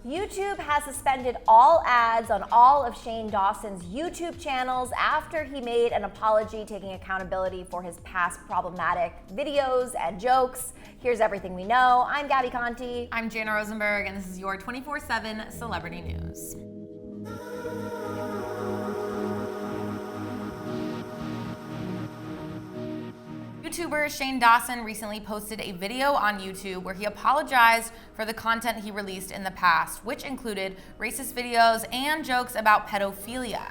YouTube has suspended all ads on all of Shane Dawson's YouTube channels after he made an apology taking accountability for his past problematic videos and jokes. Here's everything we know. I'm Gabi Conti. I'm Jana Rosenberg, and this is your 24/7 celebrity news. YouTuber Shane Dawson recently posted a video on YouTube where he apologized for the content he released in the past, which included racist videos and jokes about pedophilia.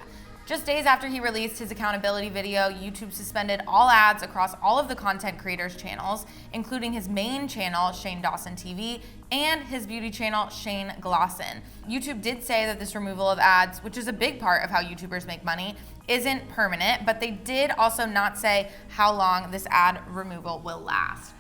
Just days after he released his accountability video, YouTube suspended all ads across all of the content creators' channels, including his main channel, Shane Dawson TV, and his beauty channel, Shane Glosson. YouTube did say that this removal of ads, which is a big part of how YouTubers make money, isn't permanent, but they did also not say how long this ad removal will last.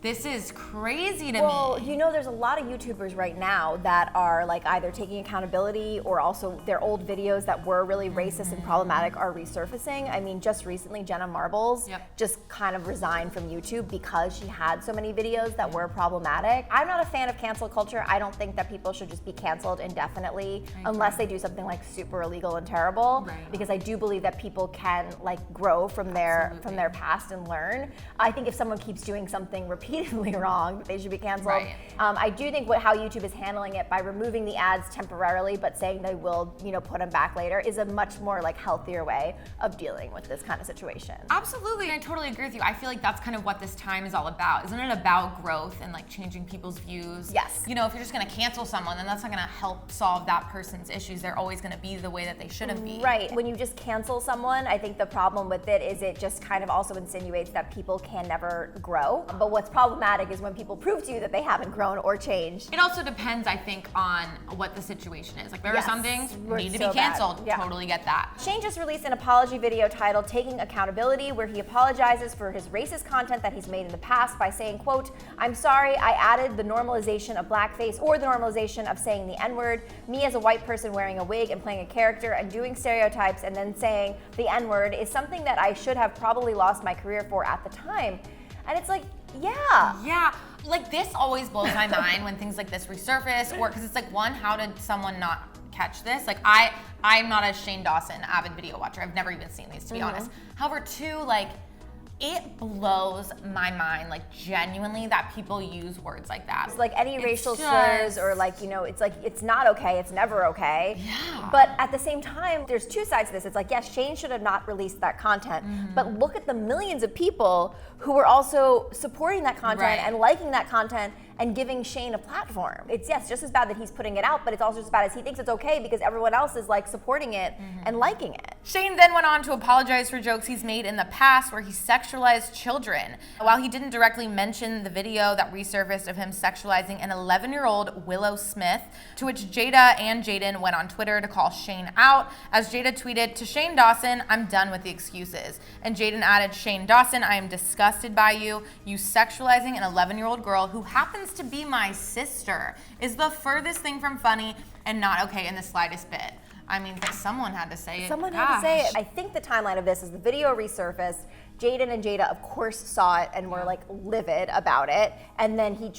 This is crazy to me. Well, you know, there's a lot of YouTubers right now that are like either taking accountability or also their old videos that were really racist and problematic are resurfacing. I mean, just recently, Jenna Marbles just kind of resigned from YouTube because she had so many videos that were problematic. I'm not a fan of cancel culture. I don't think that people should just be canceled indefinitely unless they do something like super illegal and terrible. Because I do believe that people can like grow from their past and learn. I think if someone keeps doing something repeatedly wrong, they should be canceled. I do think how YouTube is handling it by removing the ads temporarily but saying they will, put them back later is a much more like healthier way of dealing with this kind of situation. Absolutely, I totally agree with you. I feel like that's kind of what this time is all about. Isn't it about growth and like changing people's views? Yes. If you're just gonna cancel someone, then that's not gonna help solve that person's issues. They're always gonna be the way that they shouldn't be. Right, when you just cancel someone, I think the problem with it is it just kind of also insinuates that people can never grow. But what's problematic is when people prove to you that they haven't grown or changed. It also depends, I think, on what the situation is. Like there are some things need to be canceled. Totally get that. Shane just released an apology video titled Taking Accountability, where he apologizes for his racist content that he's made in the past by saying, quote, "I'm sorry I added the normalization of blackface or the normalization of saying the N-word. Me as a white person wearing a wig and playing a character and doing stereotypes and then saying the N-word is something that I should have probably lost my career for at the time." And it's like, yeah, like this always blows my mind when things like this resurface, or because it's like, one, how did someone not catch this? Like I'm not a Shane Dawson avid video watcher. I've never even seen these, to be honest. However, two, like it blows my mind, like genuinely, that people use words like that. It's like any racial slurs or like, it's like, it's not okay, it's never okay. But at the same time, there's two sides to this. It's like, yes, Shane should have not released that content, but look at the millions of people who were also supporting that content and liking that content and giving Shane a platform. It's just as bad that he's putting it out, but it's also as bad as he thinks it's okay because everyone else is like supporting it and liking it. Shane then went on to apologize for jokes he's made in the past where he sexualized children. While he didn't directly mention the video that resurfaced of him sexualizing an 11-year-old Willow Smith, to which Jada and Jaden went on Twitter to call Shane out, as Jada tweeted, "To Shane Dawson, I'm done with the excuses." And Jaden added, "Shane Dawson, I am disgusted by you. You sexualizing an 11-year-old girl who happens to be my sister is the furthest thing from funny and not okay in the slightest bit." I mean, someone had to say it. Someone had to say it. I think the timeline of this is the video resurfaced. Jaden and Jada, of course, saw it and were like livid about it. And then he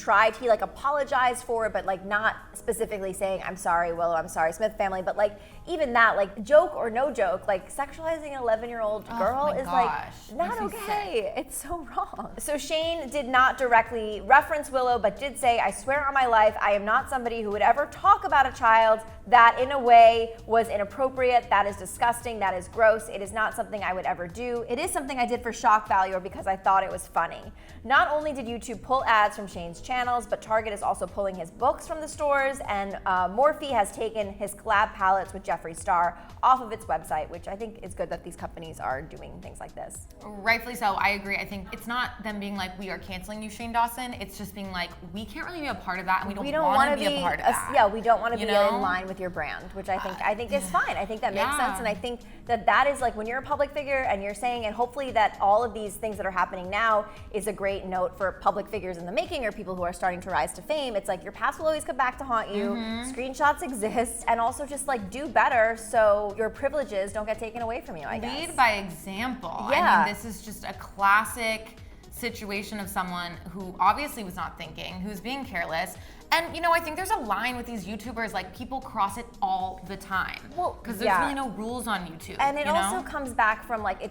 like apologized for it, but like not specifically saying, "I'm sorry, Willow, I'm sorry, Smith family." But like even that, like joke or no joke, like sexualizing an 11-year-old girl is like not okay. It's so wrong. So Shane did not directly reference Willow, but did say, "I swear on my life, I am not somebody who would ever talk about a child that in a way was inappropriate. That is disgusting. That is gross. It is not something I would ever do. It is something I did for shock value or because I thought it was funny." Not only did YouTube pull ads from Shane's channels, but Target is also pulling his books from the stores, and Morphe has taken his collab palettes with Jeffree Star off of its website, which I think is good that these companies are doing things like this. Rightfully so, I agree. I think it's not them being like, "We are canceling you, Shane Dawson." It's just being like, we can't really be a part of that, and we don't want to be a part of that. Yeah, we don't want to be in line with your brand, which I think is fine. I think that makes sense, and I think that is like when you're a public figure and you're saying, and hopefully that all of these things that are happening now is a great note for public figures in the making or people who are starting to rise to fame. It's like your past will always come back to haunt you. Screenshots exist, and also just like do better so your privileges don't get taken away from you, I guess. Lead by example. I mean, this is just a classic situation of someone who obviously was not thinking, who's being careless, And I think there's a line with these YouTubers, like people cross it all the time. Well, because there's really no rules on YouTube. And it also comes back from like,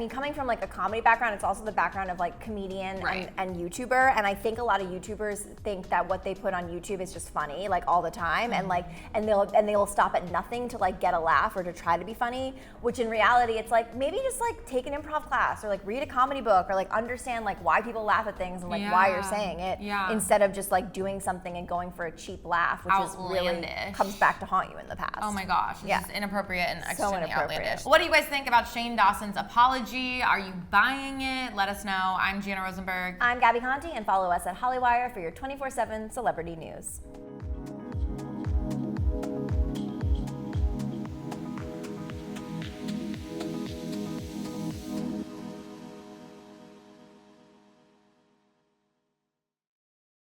coming from like a comedy background, it's also the background of like comedian and YouTuber. And I think a lot of YouTubers think that what they put on YouTube is just funny, like all the time. And like, and they'll stop at nothing to like get a laugh or to try to be funny, which in reality, it's like, maybe just like take an improv class or like read a comedy book or like understand like why people laugh at things and like why you're saying it instead of just like doing something and going for a cheap laugh, which is really comes back to haunt you in the past. Oh my gosh, this is inappropriate and extremely outlandish. So What do you guys think about Shane Dawson's apology? Are you buying it? Let us know. I'm Jana Rosenberg. I'm Gabi, and follow us at Hollywire for your 24/7 celebrity news.